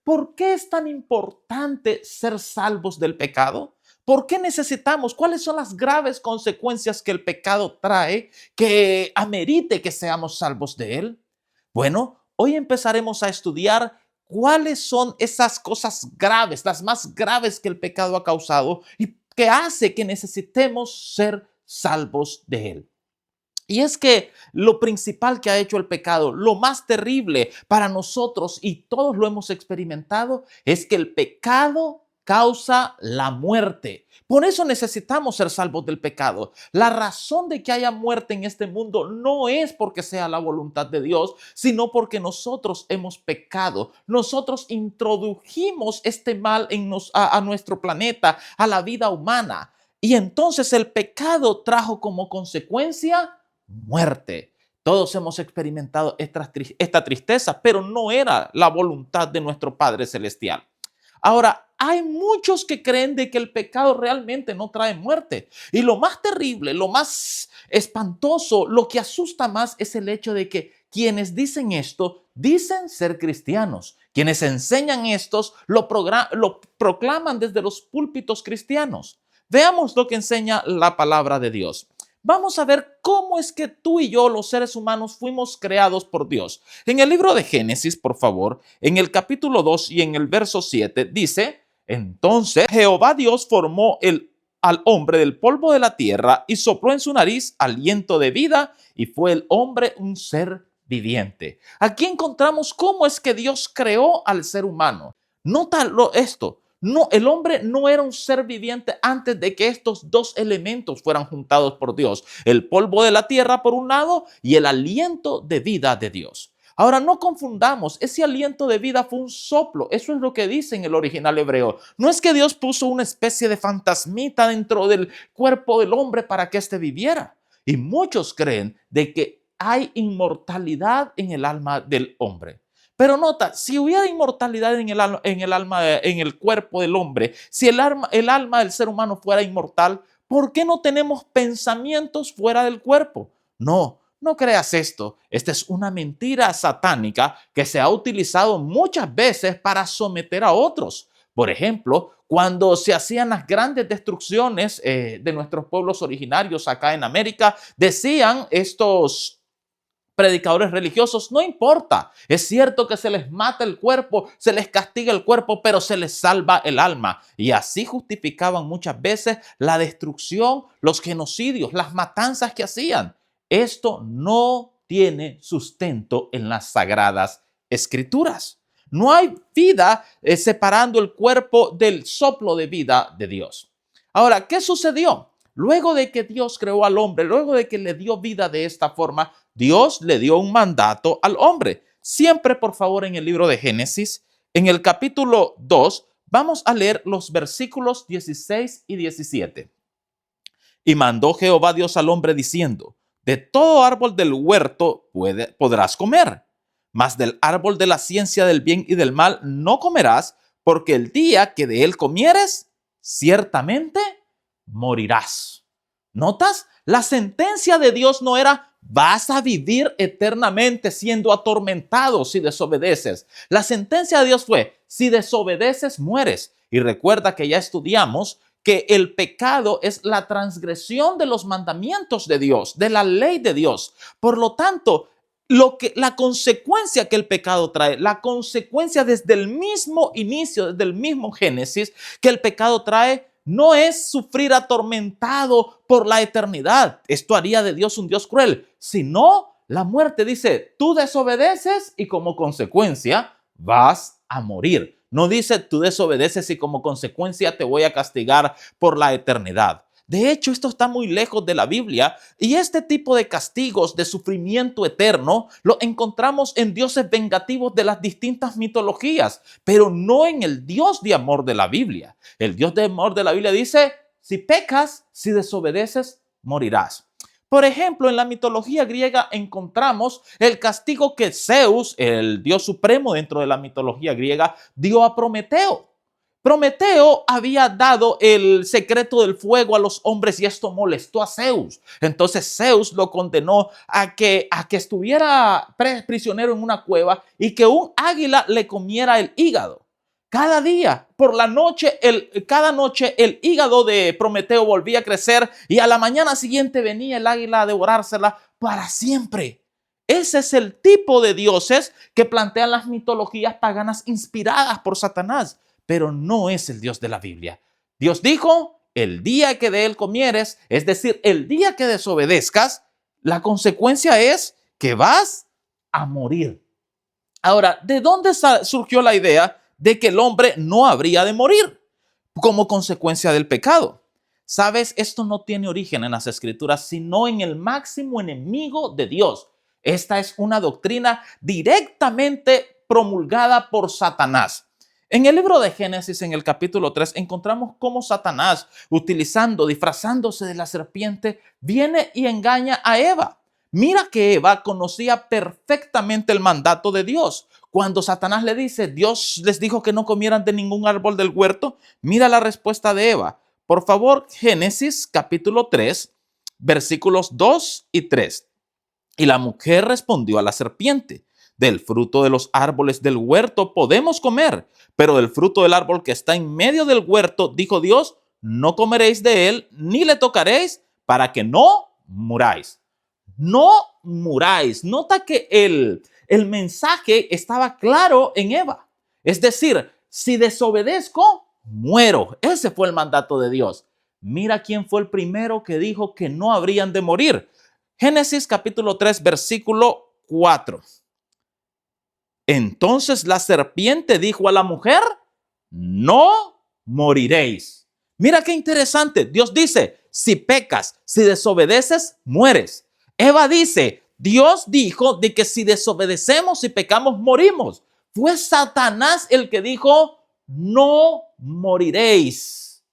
¿por qué es tan importante ser salvos del pecado? ¿Por qué necesitamos? ¿Cuáles son las graves consecuencias que el pecado trae que amerite que seamos salvos de él? Bueno, hoy empezaremos a estudiar cuáles son esas cosas graves, las más graves que el pecado ha causado y que hace que necesitemos ser salvos de él. Y es que lo principal que ha hecho el pecado, lo más terrible para nosotros, y todos lo hemos experimentado, es que el pecado causa la muerte. Por eso necesitamos ser salvos del pecado. La razón de que haya muerte en este mundo no es porque sea la voluntad de Dios, sino porque nosotros hemos pecado. Nosotros introdujimos este mal a nuestro planeta, a la vida humana. Y entonces el pecado trajo como consecuencia muerte. Todos hemos experimentado esta tristeza, pero no era la voluntad de nuestro Padre Celestial. Ahora, hay muchos que creen de que el pecado realmente no trae muerte. Y lo más terrible, lo más espantoso, lo que asusta más es el hecho de que quienes dicen esto dicen ser cristianos. Quienes enseñan estos lo proclaman desde los púlpitos cristianos. Veamos lo que enseña la palabra de Dios. Vamos a ver cómo es que tú y yo, los seres humanos, fuimos creados por Dios. En el libro de Génesis, por favor, en el capítulo 2 y en el verso 7, dice: entonces Jehová Dios formó al hombre del polvo de la tierra y sopló en su nariz aliento de vida, y fue el hombre un ser viviente. Aquí encontramos cómo es que Dios creó al ser humano. Nótalo esto. No, el hombre no era un ser viviente antes de que estos dos elementos fueran juntados por Dios. El polvo de la tierra por un lado y el aliento de vida de Dios. Ahora, no confundamos, ese aliento de vida fue un soplo. Eso es lo que dice en el original hebreo. No es que Dios puso una especie de fantasmita dentro del cuerpo del hombre para que éste viviera. Y muchos creen de que hay inmortalidad en el alma del hombre. Pero nota, si hubiera inmortalidad en el cuerpo del hombre, si el alma del ser humano fuera inmortal, ¿por qué no tenemos pensamientos fuera del cuerpo? No, no creas esto. Esta es una mentira satánica que se ha utilizado muchas veces para someter a otros. Por ejemplo, cuando se hacían las grandes destrucciones de nuestros pueblos originarios acá en América, decían estos predicadores religiosos: no importa, es cierto que se les mata el cuerpo, se les castiga el cuerpo, pero se les salva el alma. Y así justificaban muchas veces la destrucción, los genocidios, las matanzas que hacían. Esto no tiene sustento en las sagradas escrituras. No hay vida separando el cuerpo del soplo de vida de Dios. Ahora, ¿qué sucedió? Luego de que Dios creó al hombre, luego de que le dio vida de esta forma, Dios le dio un mandato al hombre. Siempre, por favor, en el libro de Génesis, en el capítulo 2, vamos a leer los versículos 16 y 17. Y mandó Jehová Dios al hombre diciendo: de todo árbol del huerto podrás comer, mas del árbol de la ciencia del bien y del mal no comerás, porque el día que de él comieres, ciertamente morirás. ¿Notas? La sentencia de Dios no era: vas a vivir eternamente siendo atormentado si desobedeces. La sentencia de Dios fue: si desobedeces, mueres. Y recuerda que ya estudiamos que el pecado es la transgresión de los mandamientos de Dios, de la ley de Dios. Por lo tanto, la consecuencia que el pecado trae, la consecuencia desde el mismo inicio, desde el mismo Génesis, que el pecado trae, no es sufrir atormentado por la eternidad. Esto haría de Dios un Dios cruel, sino la muerte. Dice: tú desobedeces y como consecuencia vas a morir. No dice: tú desobedeces y como consecuencia te voy a castigar por la eternidad. De hecho, esto está muy lejos de la Biblia, y este tipo de castigos de sufrimiento eterno lo encontramos en dioses vengativos de las distintas mitologías, pero no en el Dios de amor de la Biblia. El Dios de amor de la Biblia dice: si pecas, si desobedeces, morirás. Por ejemplo, en la mitología griega encontramos el castigo que Zeus, el dios supremo dentro de la mitología griega, dio a Prometeo. Prometeo había dado el secreto del fuego a los hombres y esto molestó a Zeus. Entonces Zeus lo condenó a que estuviera prisionero en una cueva y que un águila le comiera el hígado. Cada día, por la noche, cada noche el hígado de Prometeo volvía a crecer y a la mañana siguiente venía el águila a devorársela para siempre. Ese es el tipo de dioses que plantean las mitologías paganas inspiradas por Satanás, pero no es el Dios de la Biblia. Dios dijo, el día que de él comieres, es decir, el día que desobedezcas, la consecuencia es que vas a morir. Ahora, ¿de dónde surgió la idea de que el hombre no habría de morir como consecuencia del pecado? Sabes, esto no tiene origen en las Escrituras, sino en el máximo enemigo de Dios. Esta es una doctrina directamente promulgada por Satanás. En el libro de Génesis, en el capítulo 3, encontramos cómo Satanás, disfrazándose de la serpiente, viene y engaña a Eva. Mira que Eva conocía perfectamente el mandato de Dios. Cuando Satanás le dice, Dios les dijo que no comieran de ningún árbol del huerto, mira la respuesta de Eva. Por favor, Génesis capítulo 3, versículos 2 y 3. Y la mujer respondió a la serpiente, del fruto de los árboles del huerto podemos comer, pero del fruto del árbol que está en medio del huerto, dijo Dios, no comeréis de él, ni le tocaréis, para que no muráis. No muráis. Nota que el mensaje estaba claro en Eva. Es decir, si desobedezco, muero. Ese fue el mandato de Dios. Mira quién fue el primero que dijo que no habrían de morir. Génesis capítulo 3, versículo 4. Entonces la serpiente dijo a la mujer, no moriréis. Mira qué interesante. Dios dice, si pecas, si desobedeces, mueres. Eva dice, Dios dijo de que si desobedecemos y pecamos, morimos. Fue Satanás el que dijo, no moriréis.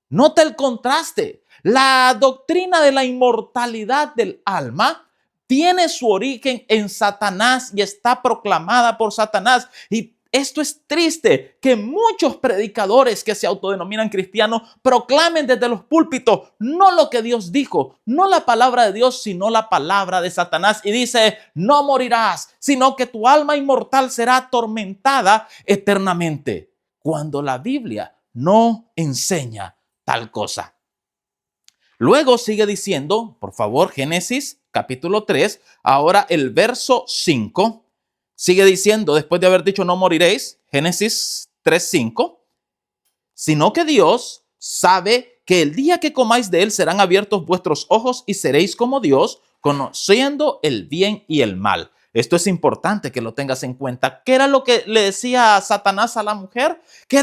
Nota el contraste. La doctrina de la inmortalidad del alma tiene su origen en Satanás y está proclamada por Satanás. Y esto es triste, que muchos predicadores que se autodenominan cristianos proclamen desde los púlpitos no lo que Dios dijo, no la palabra de Dios, sino la palabra de Satanás. Y dice, no morirás, sino que tu alma inmortal será atormentada eternamente. Cuando la Biblia no enseña tal cosa. Luego sigue diciendo, por favor, Génesis capítulo 3, ahora el verso 5, sigue diciendo, después de haber dicho no moriréis, Génesis 3:5, sino que Dios sabe que el día que comáis de él serán abiertos vuestros ojos y seréis como Dios, conociendo el bien y el mal. Esto es importante que lo tengas en cuenta. ¿Qué era lo que le decía Satanás a la mujer? ¿Qué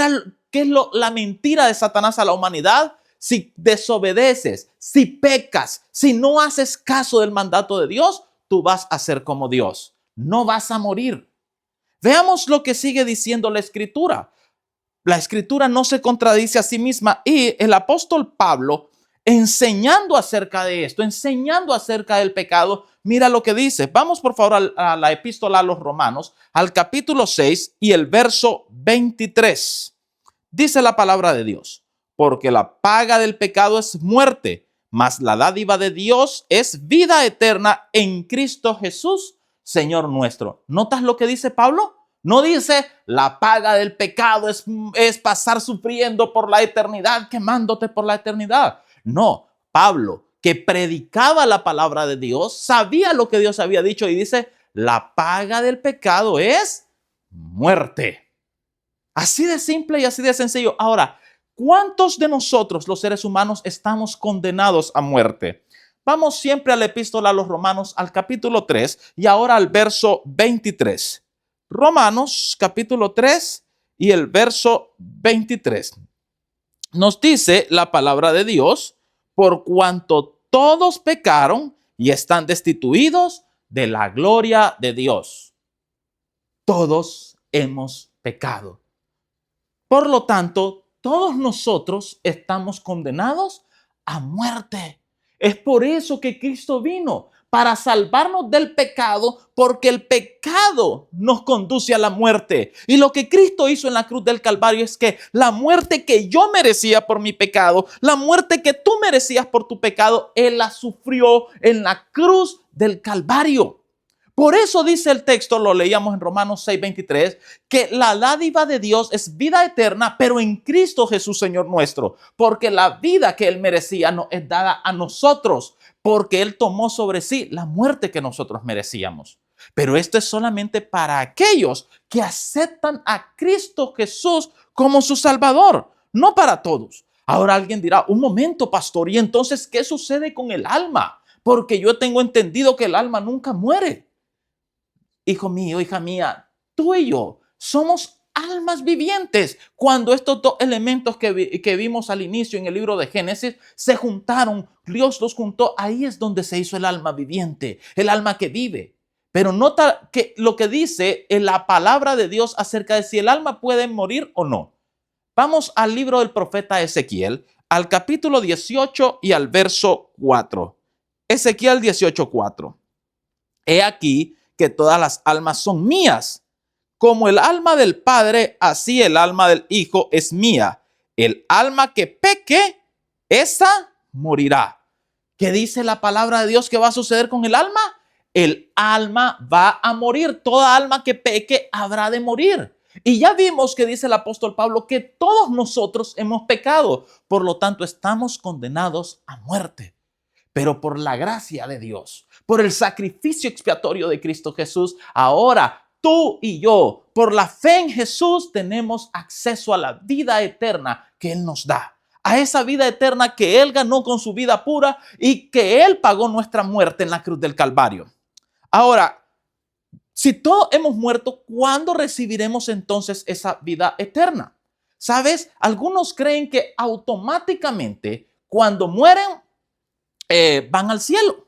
es la mentira de Satanás a la humanidad? Si desobedeces, si pecas, si no haces caso del mandato de Dios, tú vas a ser como Dios. No vas a morir. Veamos lo que sigue diciendo la Escritura. La Escritura no se contradice a sí misma y el apóstol Pablo, enseñando acerca de esto, enseñando acerca del pecado, mira lo que dice. Vamos por favor a la epístola a los Romanos, al capítulo 6 y el verso 23. Dice la palabra de Dios. Porque la paga del pecado es muerte, mas la dádiva de Dios es vida eterna en Cristo Jesús, Señor nuestro. ¿Notas lo que dice Pablo? No dice la paga del pecado es pasar sufriendo por la eternidad, quemándote por la eternidad. No, Pablo, que predicaba la palabra de Dios, sabía lo que Dios había dicho y dice, la paga del pecado es muerte. Así de simple y así de sencillo. Ahora, ¿cuántos de nosotros, los seres humanos, estamos condenados a muerte? Vamos siempre a la epístola a los Romanos, al capítulo 3 y ahora al verso 23. Romanos, capítulo 3 y el verso 23. Nos dice la palabra de Dios, por cuanto todos pecaron y están destituidos de la gloria de Dios. Todos hemos pecado. Por lo tanto, todos nosotros estamos condenados a muerte. Es por eso que Cristo vino, para salvarnos del pecado, porque el pecado nos conduce a la muerte. Y lo que Cristo hizo en la cruz del Calvario es que la muerte que yo merecía por mi pecado, la muerte que tú merecías por tu pecado, Él la sufrió en la cruz del Calvario. Por eso dice el texto, lo leíamos en Romanos 6:23, que la dádiva de Dios es vida eterna, pero en Cristo Jesús, Señor nuestro, porque la vida que Él merecía nos es dada a nosotros, porque Él tomó sobre sí la muerte que nosotros merecíamos. Pero esto es solamente para aquellos que aceptan a Cristo Jesús como su Salvador, no para todos. Ahora alguien dirá, un momento, pastor, ¿y entonces qué sucede con el alma? Porque yo tengo entendido que el alma nunca muere. Hijo mío, hija mía, tú y yo somos almas vivientes. Cuando estos dos elementos que vimos al inicio en el libro de Génesis se juntaron, Dios los juntó, ahí es donde se hizo el alma viviente, el alma que vive. Pero nota que lo que dice en la palabra de Dios acerca de si el alma puede morir o no. Vamos al libro del profeta Ezequiel, al capítulo 18 y al verso 4. Ezequiel 18:4. He aquí que todas las almas son mías. Como el alma del Padre, así el alma del Hijo es mía. El alma que peque, esa morirá. ¿Qué dice la palabra de Dios que va a suceder con el alma? El alma va a morir. Toda alma que peque habrá de morir. Y ya vimos que dice el apóstol Pablo que todos nosotros hemos pecado. Por lo tanto, estamos condenados a muerte. Pero por la gracia de Dios, por el sacrificio expiatorio de Cristo Jesús, ahora tú y yo, por la fe en Jesús, tenemos acceso a la vida eterna que Él nos da. A esa vida eterna que Él ganó con su vida pura y que Él pagó nuestra muerte en la cruz del Calvario. Ahora, si todos hemos muerto, ¿cuándo recibiremos entonces esa vida eterna? ¿Sabes? Algunos creen que automáticamente cuando mueren, van al cielo.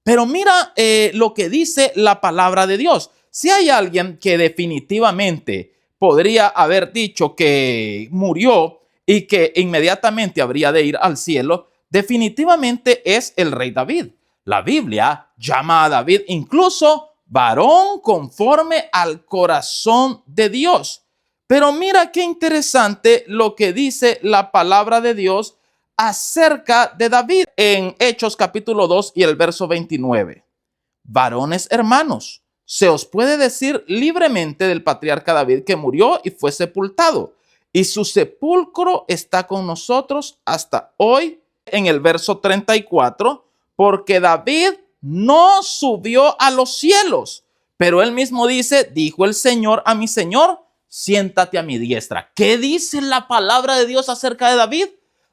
Pero mira lo que dice la palabra de Dios. Si hay alguien que definitivamente podría haber dicho que murió y que inmediatamente habría de ir al cielo, definitivamente es el rey David. La Biblia llama a David incluso varón conforme al corazón de Dios. Pero mira qué interesante lo que dice la palabra de Dios acerca de David en Hechos capítulo 2 y el verso 29. Varones hermanos, se os puede decir libremente del patriarca David que murió y fue sepultado, y su sepulcro está con nosotros hasta hoy. En el verso 34, porque David no subió a los cielos, pero él mismo dice, dijo el Señor a mi Señor, siéntate a mi diestra. ¿Qué dice la palabra de Dios acerca de David?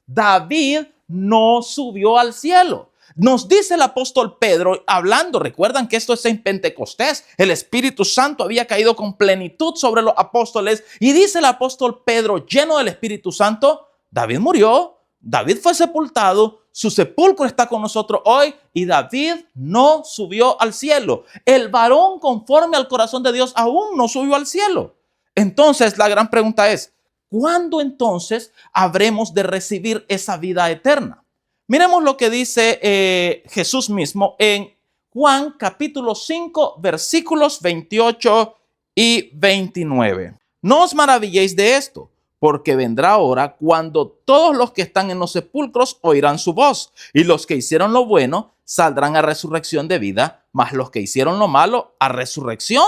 David no subió al cielo. Nos dice el apóstol Pedro hablando, recuerdan que esto es en Pentecostés, el Espíritu Santo había caído con plenitud sobre los apóstoles y dice el apóstol Pedro lleno del Espíritu Santo, David murió, David fue sepultado, su sepulcro está con nosotros hoy y David no subió al cielo. El varón conforme al corazón de Dios aún no subió al cielo. Entonces la gran pregunta es, ¿cuándo entonces habremos de recibir esa vida eterna? Miremos lo que dice Jesús mismo en Juan capítulo 5 versículos 28 y 29. No os maravilléis de esto, porque vendrá hora cuando todos los que están en los sepulcros oirán su voz, y los que hicieron lo bueno saldrán a resurrección de vida, mas los que hicieron lo malo a resurrección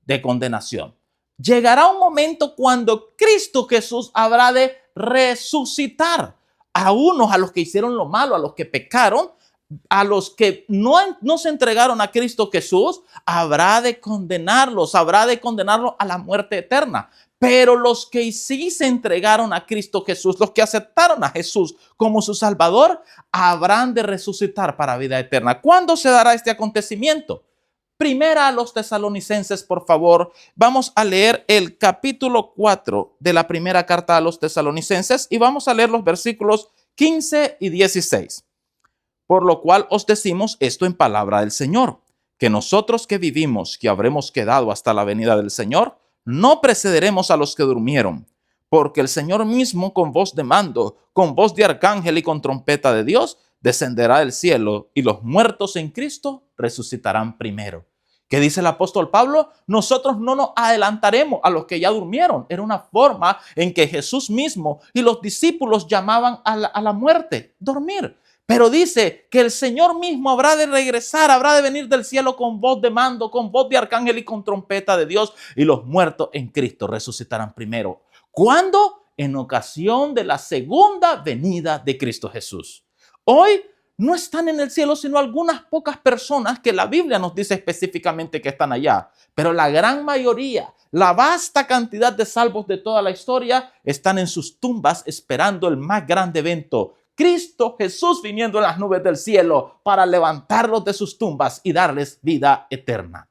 de condenación. Llegará un momento cuando Cristo Jesús habrá de resucitar a unos, a los que hicieron lo malo, a los que pecaron, a los que no se entregaron a Cristo Jesús, habrá de condenarlos a la muerte eterna. Pero los que sí se entregaron a Cristo Jesús, los que aceptaron a Jesús como su Salvador, habrán de resucitar para vida eterna. ¿Cuándo se dará este acontecimiento? Primera a los Tesalonicenses, por favor. Vamos a leer el capítulo 4 de la primera carta a los Tesalonicenses y vamos a leer los versículos 15 y 16. Por lo cual os decimos esto en palabra del Señor, que nosotros que vivimos, que habremos quedado hasta la venida del Señor, no precederemos a los que durmieron, porque el Señor mismo con voz de mando, con voz de arcángel y con trompeta de Dios, descenderá del cielo y los muertos en Cristo resucitarán primero. ¿Qué dice el apóstol Pablo? Nosotros no nos adelantaremos a los que ya durmieron. Era una forma en que Jesús mismo y los discípulos llamaban a la muerte, dormir. Pero dice que el Señor mismo habrá de regresar, habrá de venir del cielo con voz de mando, con voz de arcángel y con trompeta de Dios, y los muertos en Cristo resucitarán primero. ¿Cuándo? En ocasión de la segunda venida de Cristo Jesús. Hoy no están en el cielo sino algunas pocas personas que la Biblia nos dice específicamente que están allá. Pero la gran mayoría, la vasta cantidad de salvos de toda la historia están en sus tumbas esperando el más grande evento. Cristo Jesús viniendo en las nubes del cielo para levantarlos de sus tumbas y darles vida eterna.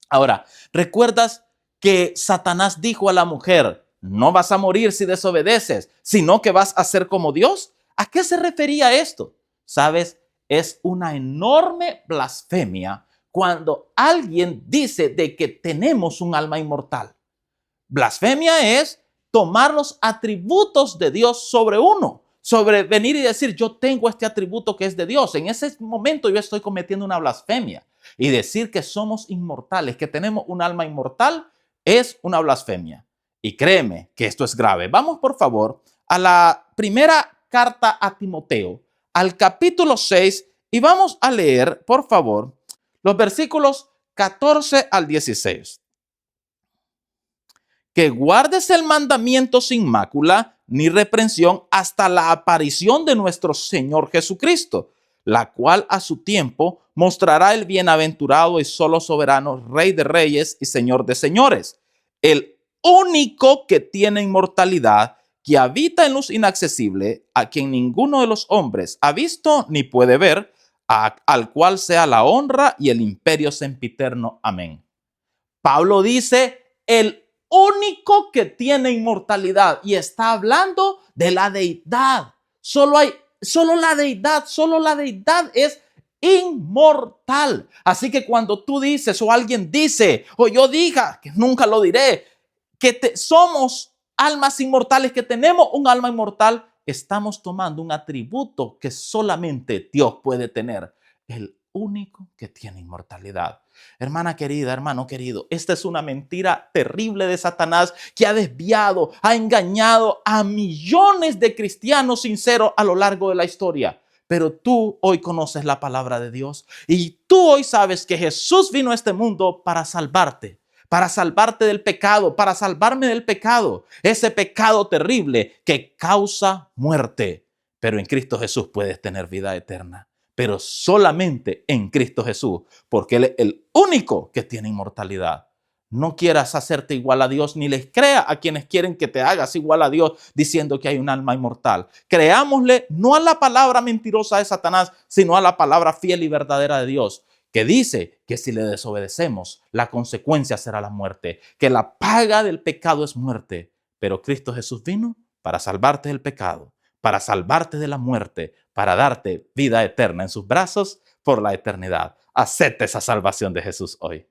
Ahora, ¿recuerdas que Satanás dijo a la mujer, no vas a morir si desobedeces, sino que vas a ser como Dios? ¿A qué se refería esto? ¿Sabes? Es una enorme blasfemia cuando alguien dice de que tenemos un alma inmortal. Blasfemia es tomar los atributos de Dios sobre uno, sobre venir y decir, yo tengo este atributo que es de Dios. En ese momento yo estoy cometiendo una blasfemia. Y decir que somos inmortales, que tenemos un alma inmortal, es una blasfemia. Y créeme que esto es grave. Vamos, por favor, a la primera carta a Timoteo, al capítulo 6, y vamos a leer, por favor, los versículos 14 al 16. Que guardes el mandamiento sin mácula ni reprensión hasta la aparición de nuestro Señor Jesucristo, la cual a su tiempo mostrará el bienaventurado y solo soberano Rey de reyes y Señor de señores, el único que tiene inmortalidad, que habita en luz inaccesible, a quien ninguno de los hombres ha visto ni puede ver, al cual sea la honra y el imperio sempiterno. Amén. Pablo dice, el único que tiene inmortalidad, y está hablando de la deidad. Solo la deidad es inmortal. Así que cuando tú dices o alguien dice o yo diga, que nunca lo diré, que somos almas inmortales, que tenemos un alma inmortal, estamos tomando un atributo que solamente Dios puede tener, el único que tiene inmortalidad. Hermana querida, hermano querido, esta es una mentira terrible de Satanás que ha desviado, ha engañado a millones de cristianos sinceros a lo largo de la historia. Pero tú hoy conoces la palabra de Dios y tú hoy sabes que Jesús vino a este mundo para salvarte del pecado, para salvarme del pecado, ese pecado terrible que causa muerte. Pero en Cristo Jesús puedes tener vida eterna. Pero solamente en Cristo Jesús, porque Él es el único que tiene inmortalidad. No quieras hacerte igual a Dios, ni les crea a quienes quieren que te hagas igual a Dios diciendo que hay un alma inmortal. Creámosle no a la palabra mentirosa de Satanás, sino a la palabra fiel y verdadera de Dios, que dice que si le desobedecemos, la consecuencia será la muerte, que la paga del pecado es muerte. Pero Cristo Jesús vino para salvarte del pecado, para salvarte de la muerte, para darte vida eterna en sus brazos por la eternidad. Acepta esa salvación de Jesús hoy.